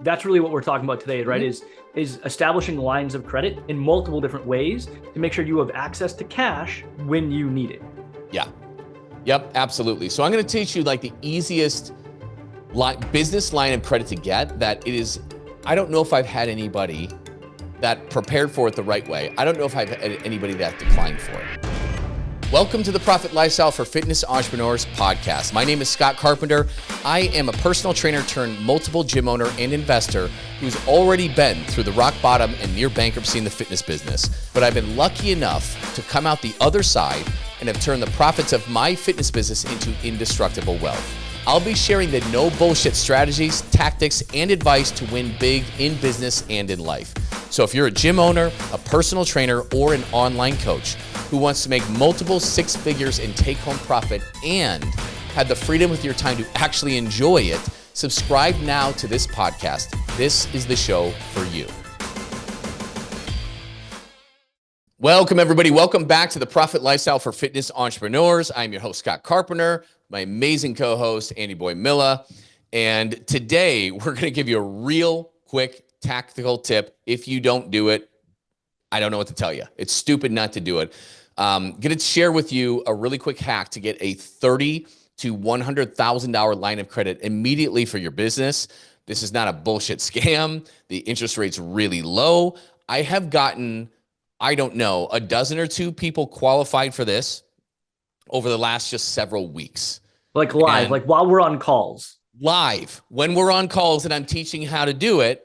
That's really what we're talking about today, right? Is establishing lines of credit in multiple different ways to make sure you have access to cash when you need it. Yeah. Yep, absolutely. So I'm going to teach you like the easiest business line of credit to get that it is. I don't know if I've had anybody that prepared for it the right way. I don't know if I've had anybody that declined for it. Welcome to the Profit Lifestyle for Fitness Entrepreneurs podcast. My name is Scott Carpenter. I am a personal trainer turned multiple gym owner and investor who's already been through the rock bottom and near bankruptcy in the fitness business. But I've been lucky enough to come out the other side and have turned the profits of my fitness business into indestructible wealth. I'll be sharing the no bullshit strategies, tactics, and advice to win big in business and in life. So if you're a gym owner, a personal trainer, or an online coach who wants to make multiple six figures in take-home profit and have the freedom with your time to actually enjoy it, subscribe now to this podcast. This is the show for you. Welcome, everybody. Welcome back to the Profit Lifestyle for Fitness Entrepreneurs. I'm your host, Scott Carpenter, my amazing co-host, Andy Boimila. And today, we're going to give you a real quick tactical tip. If you don't do it, I don't know what to tell you. It's stupid not to do it. Going to share with you a really quick hack to get a $30,000 to $100,000 line of credit immediately for your business. This is not a bullshit scam. The interest rate's really low. I have gotten, I don't know, a dozen or two people qualified for this over the last just several weeks. Like live, and like while we're on calls. Live. When we're on calls and I'm teaching how to do it,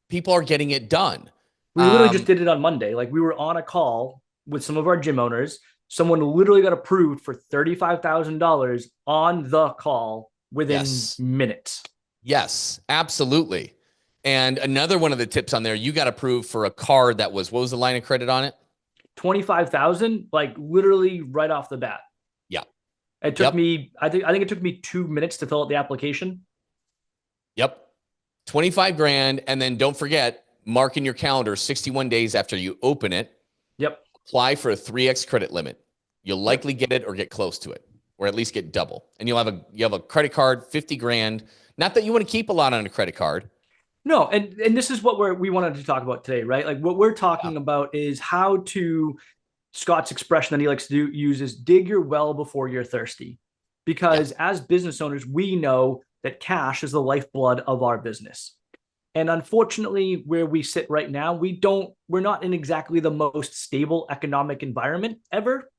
people are getting it done. We literally just did it on Monday. Like we were on a call with some of our gym owners. Someone literally got approved for $35,000 on the call within minutes. Yes, absolutely. And another one of the tips on there, you got approved for a card that was, what was the line of credit on it? 25,000, like literally right off the bat. Yeah. It took me, I think it took me 2 minutes to fill out the application. Yep. 25 grand. And then don't forget, mark in your calendar 61 days after you open it. Yep. Apply for a 3x credit limit. You'll likely get it or get close to it, or at least get double. And you have a credit card, 50 grand. Not that you want to keep a lot on a credit card. No, and this is what we wanted to talk about today, right? Like what we're talking about is how to, Scott's expression that he likes to use is dig your well before you're thirsty. Because as business owners, we know that cash is the lifeblood of our business. And unfortunately, where we sit right now, we're not in exactly the most stable economic environment ever,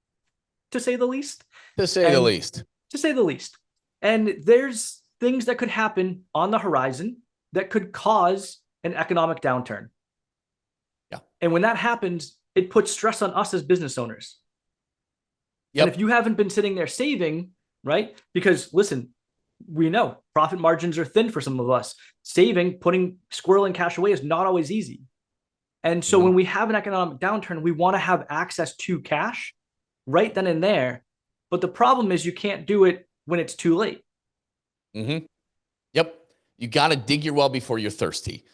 to say the least. To say the least. And there's things that could happen on the horizon that could cause an economic downturn. Yeah. And when that happens, it puts stress on us as business owners. Yep. And if you haven't been sitting there saving, right? Because listen, we know profit margins are thin for some of us. Saving, squirreling cash away is not always easy. And so when we have an economic downturn, we want to have access to cash right then and there. But the problem is you can't do it when it's too late. Mm-hmm. Yep. You got to dig your well before you're thirsty,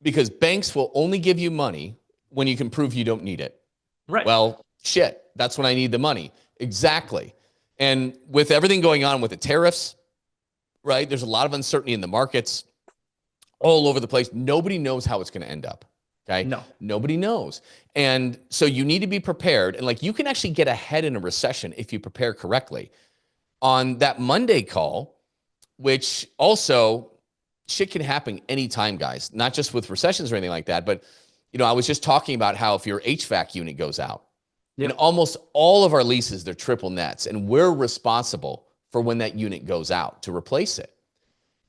because banks will only give you money when you can prove you don't need it. Right. Well, shit, that's when I need the money. Exactly. And with everything going on with the tariffs, right? There's a lot of uncertainty in the markets all over the place. Nobody knows how it's going to end up. Okay. No. Nobody knows. And so you need to be prepared. And like, you can actually get ahead in a recession if you prepare correctly. On that Monday call, which also shit can happen anytime, guys, not just with recessions or anything like that. But, you know, I was just talking about how if your HVAC unit goes out, in almost all of our leases, they're triple nets, and we're responsible for when that unit goes out to replace it.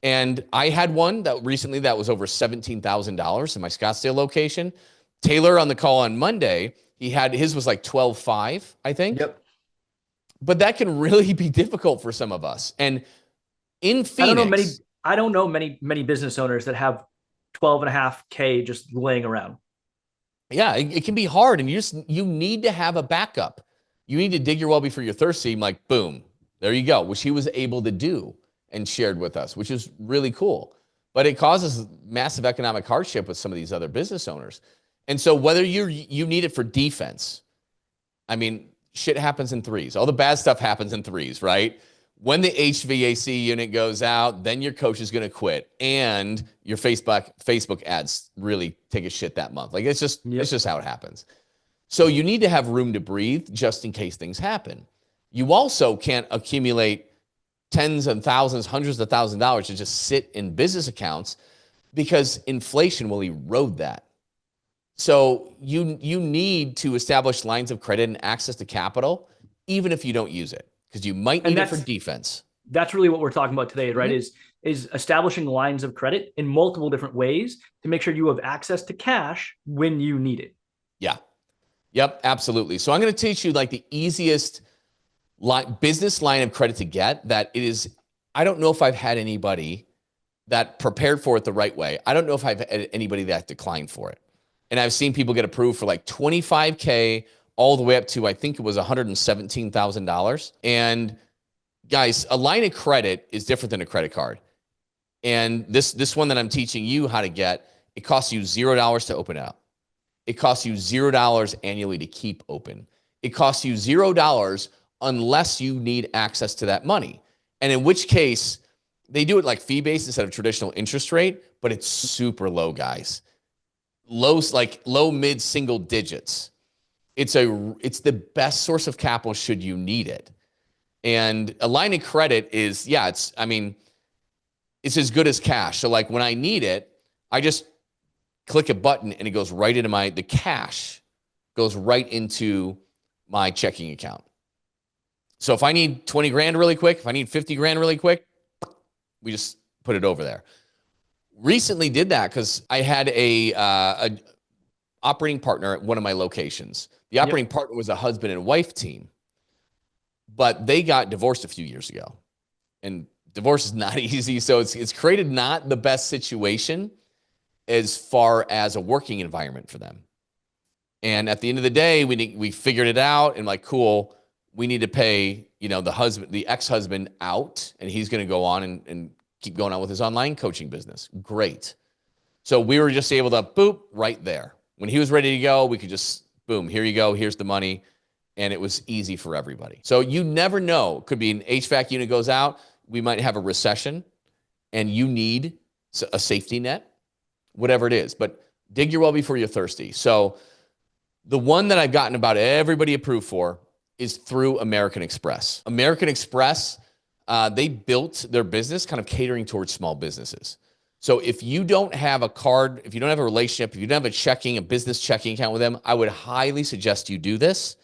And I had one that recently that was over $17,000 in my Scottsdale location. Taylor on the call on Monday, his was like 12.5, I think. Yep. But that can really be difficult for some of us. And in Phoenix, I don't know many business owners that have 12.5K just laying around. Yeah, it can be hard, and you need to have a backup. You need to dig your well before you're thirsty. Like, boom, there you go, which he was able to do and shared with us, which is really cool. But it causes massive economic hardship with some of these other business owners. And so whether you need it for defense, I mean, shit happens in threes. All the bad stuff happens in threes, right? When the HVAC unit goes out, then your coach is going to quit, and your Facebook ads really take a shit that month. Like it's just how it happens. So you need to have room to breathe just in case things happen. You also can't accumulate tens of thousands, hundreds of thousands of dollars to just sit in business accounts because inflation will erode that. So you need to establish lines of credit and access to capital, even if you don't use it, because you might need it for defense. That's really what we're talking about today, right? Is establishing lines of credit in multiple different ways to make sure you have access to cash when you need it. Yeah. Yep, absolutely. So I'm going to teach you like the easiest business line of credit to get that it is. I don't know if I've had anybody that prepared for it the right way. I don't know if I've had anybody that declined for it. And I've seen people get approved for like $25K all the way up to, I think it was $117,000. And guys, a line of credit is different than a credit card. And this one that I'm teaching you how to get, it costs you $0 to open up. It costs you $0 annually to keep open. It costs you $0 unless you need access to that money. And in which case, they do it like fee-based instead of traditional interest rate, but it's super low, guys. Low mid single digits. It's the best source of capital should you need it. And a line of credit is, it's as good as cash. So like when I need it, I just click a button and it goes right into the cash goes right into my checking account. So if I need 20 grand really quick, if I need 50 grand really quick, we just put it over there. Recently did that because I had a operating partner at one of my locations. The operating partner was a husband and wife team, but they got divorced a few years ago. And divorce is not easy. So it's created not the best situation as far as a working environment for them. And at the end of the day, we figured it out and like, cool, we need to pay, the ex-husband out, and he's going to go on and keep going on with his online coaching business. Great. So we were just able to boop right there. When he was ready to go, we could just boom, here you go. Here's the money. And it was easy for everybody. So you never know. Could be an HVAC unit goes out. We might have a recession and you need a safety net, whatever it is, but dig your well before you're thirsty. So the one that I've gotten about everybody approved for is through American Express. American Express, they built their business kind of catering towards small businesses. So if you don't have a card, if you don't have a relationship, if you don't have a business checking account with them, I would highly suggest you do this.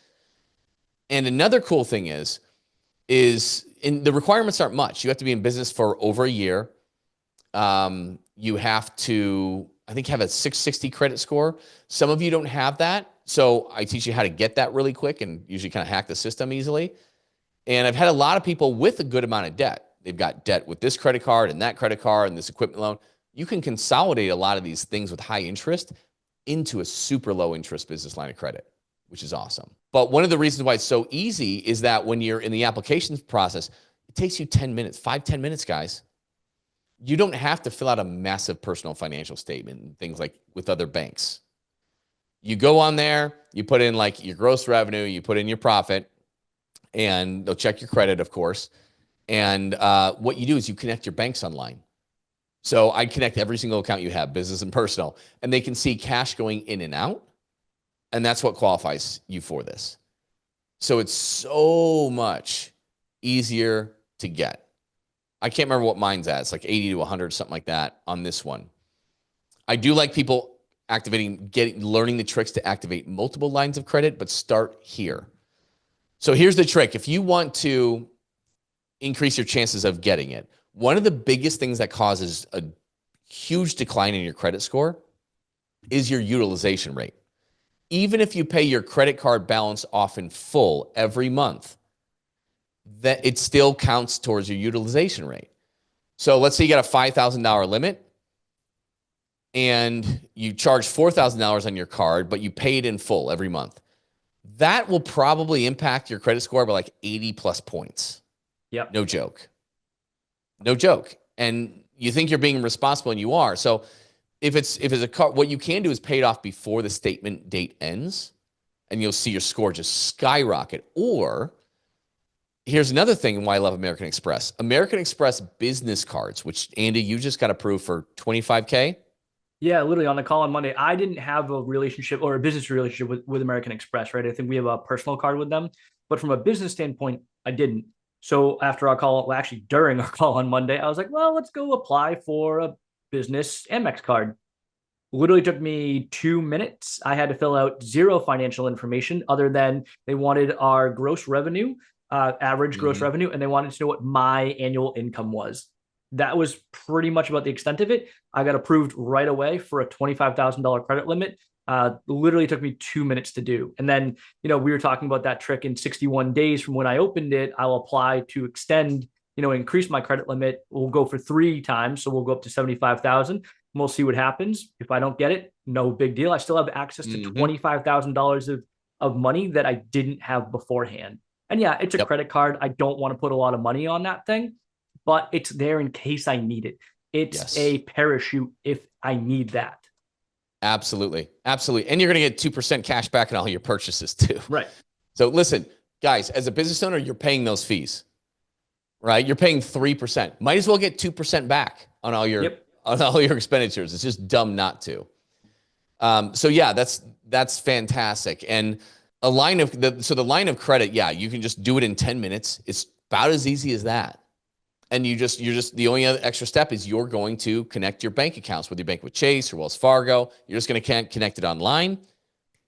And another cool thing is the requirements aren't much. You have to be in business for over a year. You have to, I think, have a 660 credit score. Some of you don't have that. So I teach you how to get that really quick and usually kind of hack the system easily. And I've had a lot of people with a good amount of debt. They've got debt with this credit card and that credit card and this equipment loan. You can consolidate a lot of these things with high interest into a super low interest business line of credit, which is awesome. But one of the reasons why it's so easy is that when you're in the application process, it takes you 10 minutes, 5-10 minutes, guys. You don't have to fill out a massive personal financial statement and things like with other banks. You go on there, you put in like your gross revenue, you put in your profit, and they'll check your credit, of course. And what you do is you connect your banks online. So I connect every single account you have, business and personal, and they can see cash going in and out. And that's what qualifies you for this. So it's so much easier to get. I can't remember what mine's at. It's like 80 to 100, something like that on this one. I do like people learning the tricks to activate multiple lines of credit, but start here. So here's the trick. If you want to increase your chances of getting it, one of the biggest things that causes a huge decline in your credit score is your utilization rate. Even if you pay your credit card balance off in full every month, that it still counts towards your utilization rate. So let's say you got a $5,000 limit and you charge $4,000 on your card, but you pay it in full every month. That will probably impact your credit score by like 80 plus points. Yep. No joke. No joke. And you think you're being responsible, and you are. So if it's a car, what you can do is pay it off before the statement date ends, and you'll see your score just skyrocket. Or Here's another thing why I love American Express. American Express business cards, which Andy, you just got approved for 25K. Yeah, literally on the call on Monday, I didn't have a relationship or a business relationship with American Express, right? I think we have a personal card with them, but from a business standpoint, I didn't. So after our call, well, actually during our call on Monday, I was like, well, let's go apply for a business Amex card. Literally took me 2 minutes. I had to fill out zero financial information other than they wanted our gross revenue, average gross revenue, and they wanted to know what my annual income was. That was pretty much about the extent of it. I got approved right away for a $25,000 credit limit. Literally took me 2 minutes to do. And then, we were talking about that trick in 61 days from when I opened it. I'll apply to extend, increase my credit limit. We'll go for 3 times. So we'll go up to 75,000. And we'll see what happens. If I don't get it, no big deal. I still have access to $25,000 of money that I didn't have beforehand. And yeah, it's a credit card. I don't want to put a lot of money on that thing, but it's there in case I need it. It's a parachute if I need that. Absolutely. Absolutely. And you're going to get 2% cash back on all your purchases too. Right. So listen, guys, as a business owner, you're paying those fees, right? You're paying 3%. Might as well get 2% back on all your on all your expenditures. It's just dumb not to. So yeah, that's fantastic. And the line of credit, yeah, you can just do it in 10 minutes. It's about as easy as that. And you're just the only other extra step is you're going to connect your bank accounts, whether you bank with Chase or Wells Fargo. You're just going to connect it online.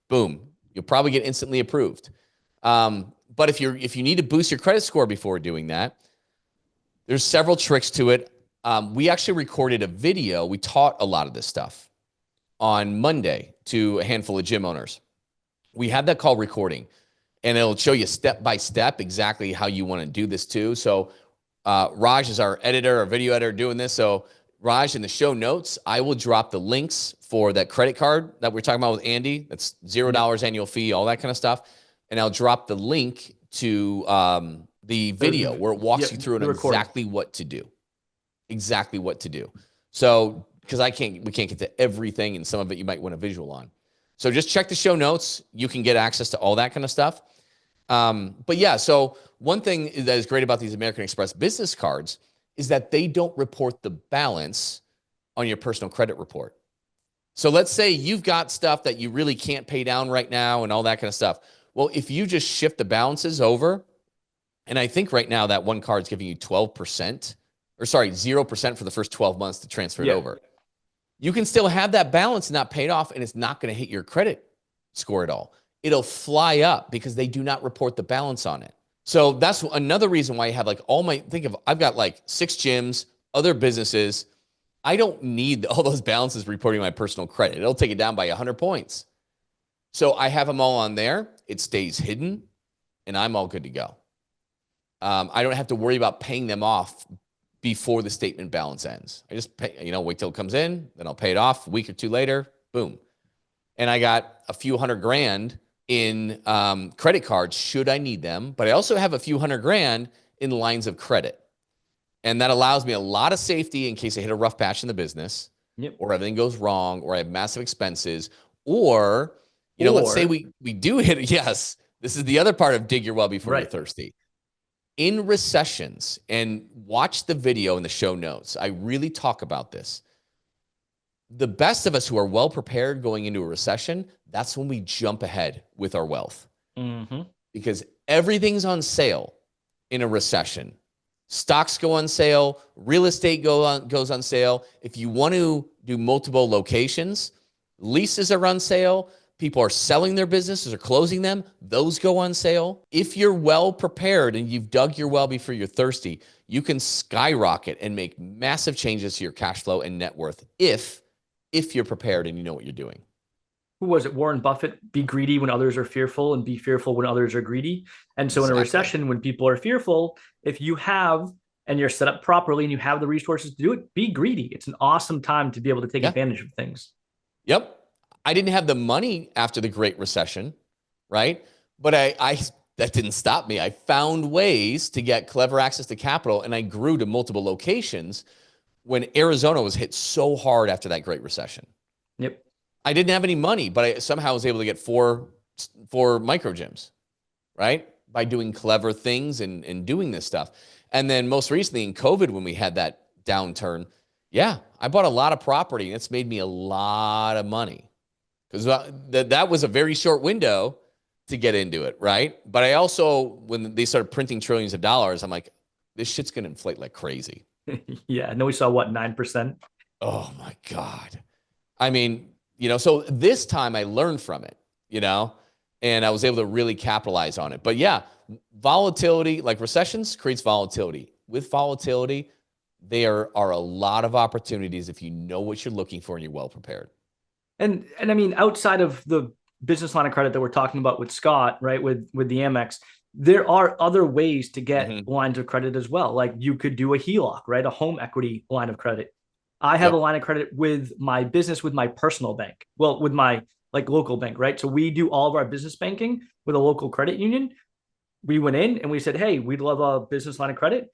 Boom, you'll probably get instantly approved. But if you need to boost your credit score before doing that, there's several tricks to it. We actually recorded a video. We taught a lot of this stuff on Monday to a handful of gym owners. We had that call recording, and it'll show you step by step exactly how you want to do this too. So Raj is our editor, our video editor doing this. So Raj, in the show notes, I will drop the links for that credit card that we're talking about with Andy. That's $0 annual fee, all that kind of stuff. And I'll drop the link to the video where it walks you through exactly what to do. Exactly what to do. So, because we can't get to everything, and some of it you might want a visual on. So just check the show notes. You can get access to all that kind of stuff. But yeah, so one thing that is great about these American Express business cards is that they don't report the balance on your personal credit report. So let's say you've got stuff that you really can't pay down right now and all that kind of stuff. Well, if you just shift the balances over, and I think right now that one card's giving you 12%, or sorry, 0% for the first 12 months to transfer it over. You can still have that balance not paid off, and it's not going to hit your credit score at all. It'll fly up because they do not report the balance on it. So that's another reason why I have I've got like 6 gyms, other businesses. I don't need all those balances reporting my personal credit. It'll take it down by 100 points. So I have them all on there. It stays hidden, and I'm all good to go. I don't have to worry about paying them off before the statement balance ends. I just pay, wait till it comes in, then I'll pay it off a week or two later, boom. And I got a few $100,000 in credit cards should I need them, but I also have a few $100,000 in lines of credit. And that allows me a lot of safety in case I hit a rough patch in the business, or everything goes wrong, or I have massive expenses, or let's say we do hit it. Yes, this is the other part of dig your well before you're thirsty. In recessions, and watch the video in the show notes, I really talk about this. The best of us who are well prepared going into a recession, that's when we jump ahead with our wealth. Because everything's on sale in a recession. Stocks go on sale, real estate goes on sale. If you want to do multiple locations, leases are on sale. People are selling their businesses or closing them. Those go on sale. If you're well prepared and you've dug your well before you're thirsty, you can skyrocket and make massive changes to your cash flow and net worth if you're prepared and you know what you're doing. Who was it? Warren Buffett, be greedy when others are fearful and be fearful when others are greedy. And so in a recession, when people are fearful, if you have, and you're set up properly and you have the resources to do it, be greedy. It's an awesome time to be able to take advantage of things. Yep. I didn't have the money after the Great Recession, right? But that didn't stop me. I found ways to get clever access to capital, and I grew to multiple locations when Arizona was hit so hard after that Great Recession. Yep. I didn't have any money, but I somehow was able to get four micro gyms, right? by doing clever things and doing this stuff. And then most recently in COVID, when we had that downturn, yeah, I bought a lot of property and it's made me a lot of money because that was a very short window to get into it, right? But I also, when they started printing trillions of dollars, I'm like, this shit's going to inflate like crazy. Yeah. And then we saw what, 9%? Oh my God. I mean, so this time I learned from it, and I was able to really capitalize on it. But yeah, volatility, like recessions creates volatility. With volatility, there are a lot of opportunities if you know what you're looking for and you're well prepared. And I mean, outside of the business line of credit that we're talking about with Scott, right, with the Amex, there are other ways to get lines of credit as well. Like you could do a HELOC, right, a home equity line of credit. I have a line of credit with my business, with my personal bank. Well, with my local bank, right? So we do all of our business banking with a local credit union. We went in and we said, hey, we'd love a business line of credit.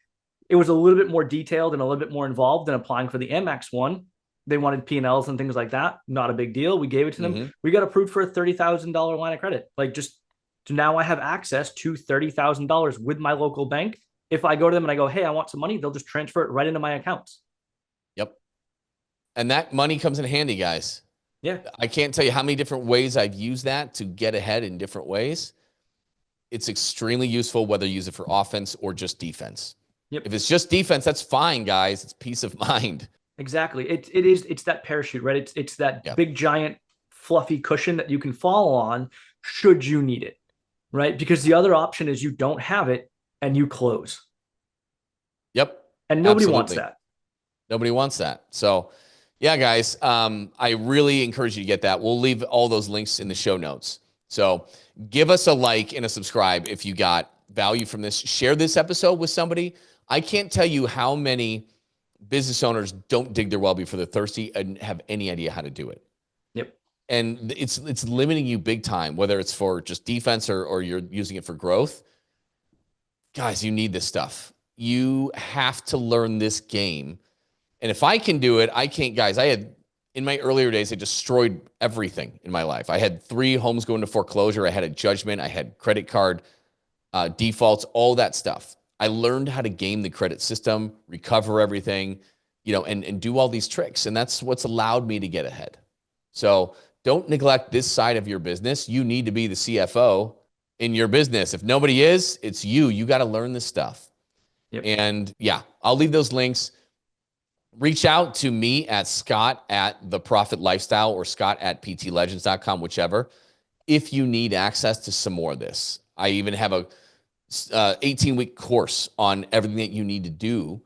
It was a little bit more detailed and a little bit more involved than applying for the Amex one. They wanted P&Ls and things like that. Not a big deal. We gave it to them. We got approved for a $30,000 line of credit. So now I have access to $30,000 with my local bank. If I go to them and I go, hey, I want some money, they'll just transfer it right into my accounts. Yep. And that money comes in handy, guys. Yeah. I can't tell you how many different ways I've used that to get ahead in different ways. It's extremely useful, whether you use it for offense or just defense. Yep. If it's just defense, that's fine, guys. It's peace of mind. Exactly. It's that parachute, right? It's that big, giant, fluffy cushion that you can fall on should you need it, right? Because the other option is you don't have it and you close. Yep. And nobody wants that. Nobody wants that. So yeah, guys, I really encourage you to get that. We'll leave all those links in the show notes. So give us a like and a subscribe if you got value from this. Share this episode with somebody. I can't tell you how many business owners don't dig their well before they're thirsty and have any idea how to do it. Yep. And it's limiting you big time, whether it's for just defense or you're using it for growth. Guys, you need this stuff. You have to learn this game. And if I can do it, I can't. Guys, in my earlier days, I destroyed everything in my life. I had 3 homes go into foreclosure. I had a judgment. I had credit card defaults, all that stuff. I learned how to game the credit system, recover everything, and do all these tricks. And that's what's allowed me to get ahead. So don't neglect this side of your business. You need to be the CFO in your business. If nobody is, it's you. You got to learn this stuff. Yep. And yeah, I'll leave those links. Reach out to me at Scott@theprofitlifestyle or Scott@ptlegends.com, whichever, if you need access to some more of this. I even have a 18-week course on everything that you need to do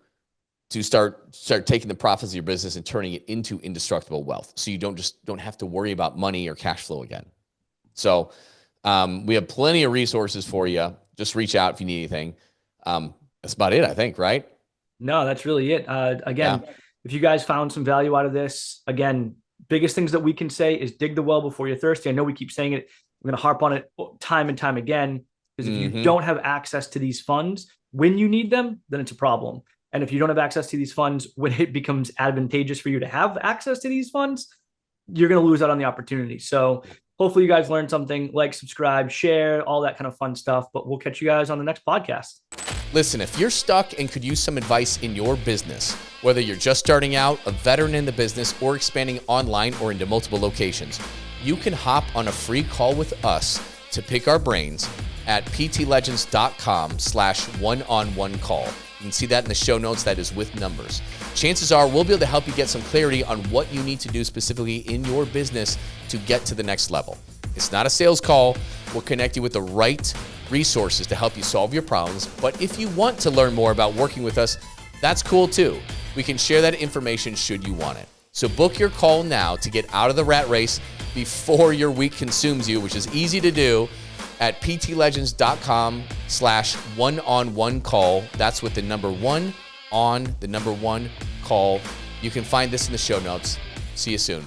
to start taking the profits of your business and turning it into indestructible wealth. So you don't have to worry about money or cash flow again. So we have plenty of resources for you. Just reach out if you need anything. That's about it, I think, right? No, that's really it. Again, if you guys found some value out of this, again, biggest things that we can say is dig the well before you're thirsty. I know we keep saying it. We're going to harp on it time and time again, because if you don't have access to these funds when you need them, then it's a problem. And if you don't have access to these funds when it becomes advantageous for you to have access to these funds, you're going to lose out on the opportunity. So hopefully you guys learned something. Like, subscribe, share, all that kind of fun stuff. But we'll catch you guys on the next podcast. Listen, if you're stuck and could use some advice in your business, whether you're just starting out, a veteran in the business, or expanding online or into multiple locations, you can hop on a free call with us to pick our brains at ptlegends.com/one-on-one call. You can see that in the show notes. That is with numbers. Chances are we'll be able to help you get some clarity on what you need to do specifically in your business to get to the next level. It's not a sales call. We'll connect you with the right resources to help you solve your problems. But if you want to learn more about working with us, that's cool too. We can share that information should you want it. So book your call now to get out of the rat race before your week consumes you, which is easy to do at ptlegends.com/one-on-one call. That's with the number 1 on the number 1 call. You can find this in the show notes. See you soon.